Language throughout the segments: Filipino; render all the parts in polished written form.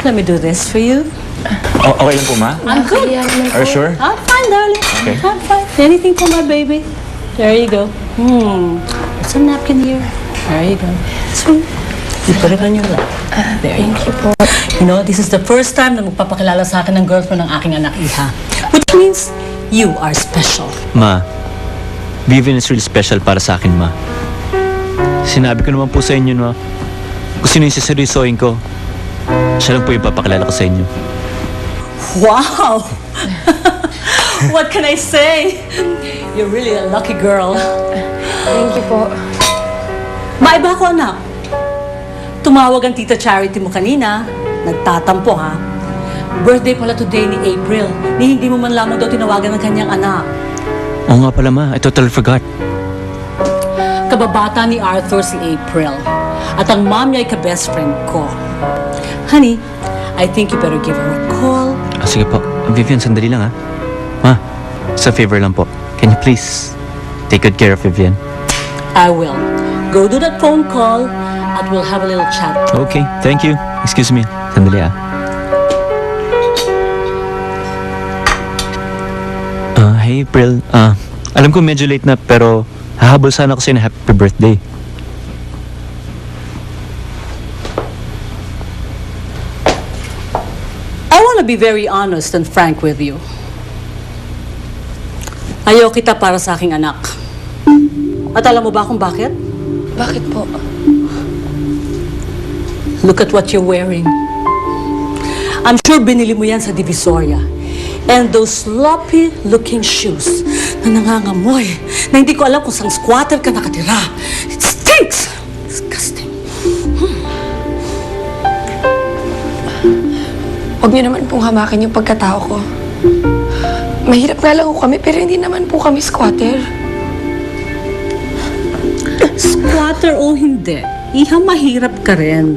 Let me do this for you. Okay lang po, ma? I'm good. Are you sure? I'm fine, darling. Okay. I'm fine. Anything for my baby. There you go. There's a napkin here. There you go. Sweet. You put it on your lap. There you go. You know, this is the first time na magpapakilala sa akin ng girlfriend ng aking anak, Iha. Which means you are special. Ma, Vivian is really special para sa akin, ma. Sinabi ko naman po sa inyo, ma. Kung sino yung siseryosohin ko, siya lang po yung papakilala ko sa inyo. Wow! What can I say? You're really a lucky girl. Thank you po. Maiba ko, anak. Tumawag ang Tita Charity mo kanina. Nagtatampo, ha? Birthday pala today ni April. Ni hindi mo man lamang daw tinawagan ng kanyang anak. Oo nga pala, ma. I totally forgot. Kababata ni Arthur si April. At ang mom niya ay ka-best friend ko. Honey, I think you better give her a call. Sige po. Vivian, sandali lang, ha? Ma, sa favor lang po. Can you please take good care of Vivian? I will. Go do that phone call at we'll have a little chat. Okay, thank you. Excuse me. Sandali, ah. Hey, April. Alam ko medyo late na, pero hahabol sana ako sa'yo na happy birthday. I want to be very honest and frank with you. Ayaw kita para sa aking anak. At alam mo ba kung bakit? Bakit po? Look at what you're wearing. I'm sure binili mo yan sa Divisoria. And those sloppy-looking shoes na nangangamoy, na hindi ko alam kung saan squatter ka nakatira. It stinks! Disgusting. Huwag niyo naman pong hamakin yung pagkatao ko. Mahirap nga lang kami, pero hindi naman po kami squatter. Squatter o hindi, iha mahirap ka rin.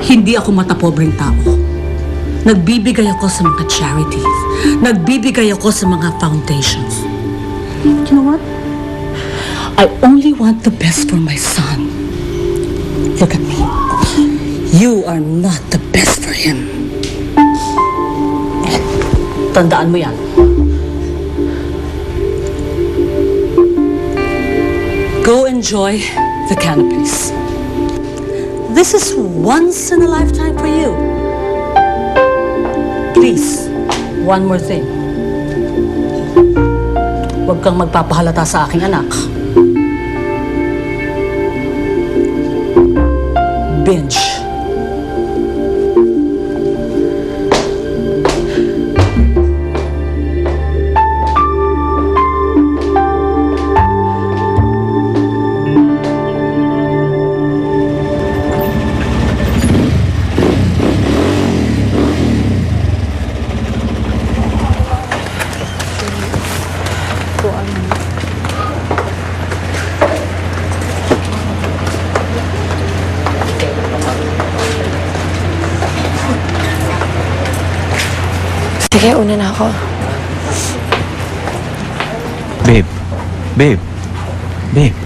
Hindi ako matapobreng tao. Nagbibigay ako sa mga charities. Nagbibigay ako sa mga foundations. You know what? I only want the best for my son. Look at me. You are not the best for him. Tandaan mo yan. Go enjoy the canopies. This is once in a lifetime for you. Please, one more thing. Huwag kang magpapahalata sa aking anak. Binge. Sige, una na ako. Babe. Babe. Babe.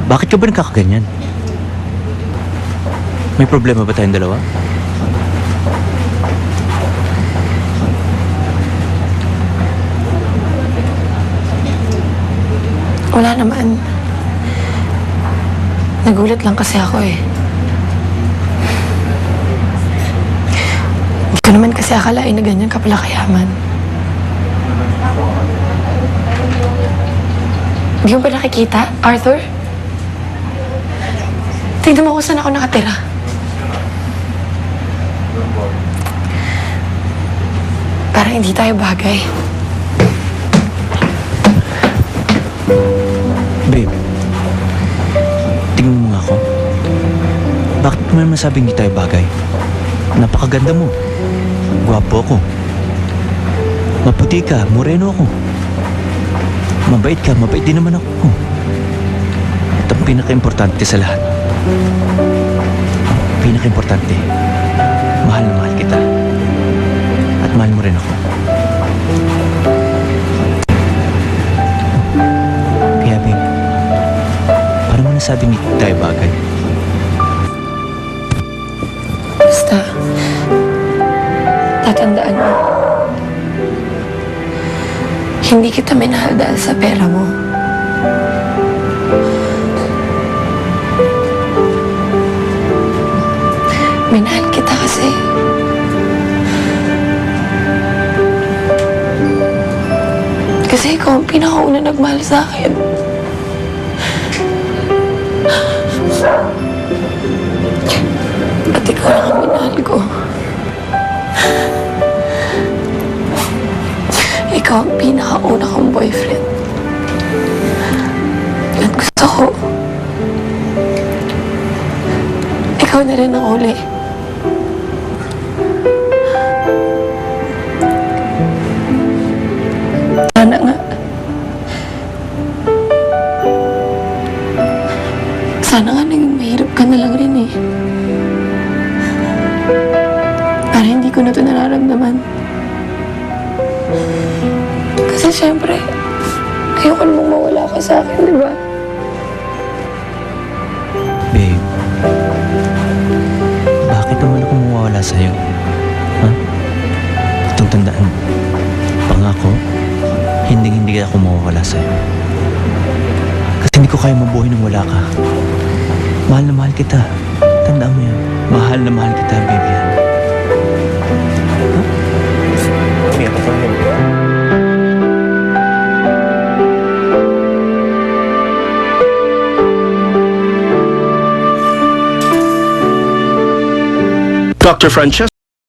Bakit ka ba nagkakaganyan? May problema ba tayong dalawa? Wala naman. Nagulat lang kasi ako eh. Hindi ko naman kasi akalain na ganyan ka pala kayaman. Hindi mo ba nakikita, Arthur? Tingnan mo kung saan ako nakatira. Parang hindi tayo bagay. Babe. Tingnan mo nga ako. Bakit mo naman masabing hindi tayo bagay? Napakaganda mo. Gwapo ako. Maputi ka, moreno ako. Mabait ka, mabait din naman ako. At ang pinaka-importante sa lahat, ang pinaka-importante, mahal na mahal kita. At mahal mo rin ako. Kaya babe, parang mo nasabing hindi tayo bagay. kita minahal dahil sa pera mo. Minahal kita kasi ikaw ang pinakauna nagmahal sa akin. At ikaw lang ang minahal ko. Ikaw ang pinakauna kong boyfriend. At gusto ko, ikaw na rin ang uli. Sana nga. Sana nga naging mahirap ka na lang rin eh. Para hindi ko na ito nararamdaman. Kasi syempre, ayoko namang mawala ka sa akin, di ba? Babe, bakit naman ako mawawala sa'yo? Ha? Itong tandaan mo. Pangako, hindi ako mawawala sa'yo. Kasi hindi ko kaya mabuhay nang wala ka. Mahal na mahal kita. Tandaan mo yan. Mahal na mahal kita, baby. Sige, kapag Dr. Francesco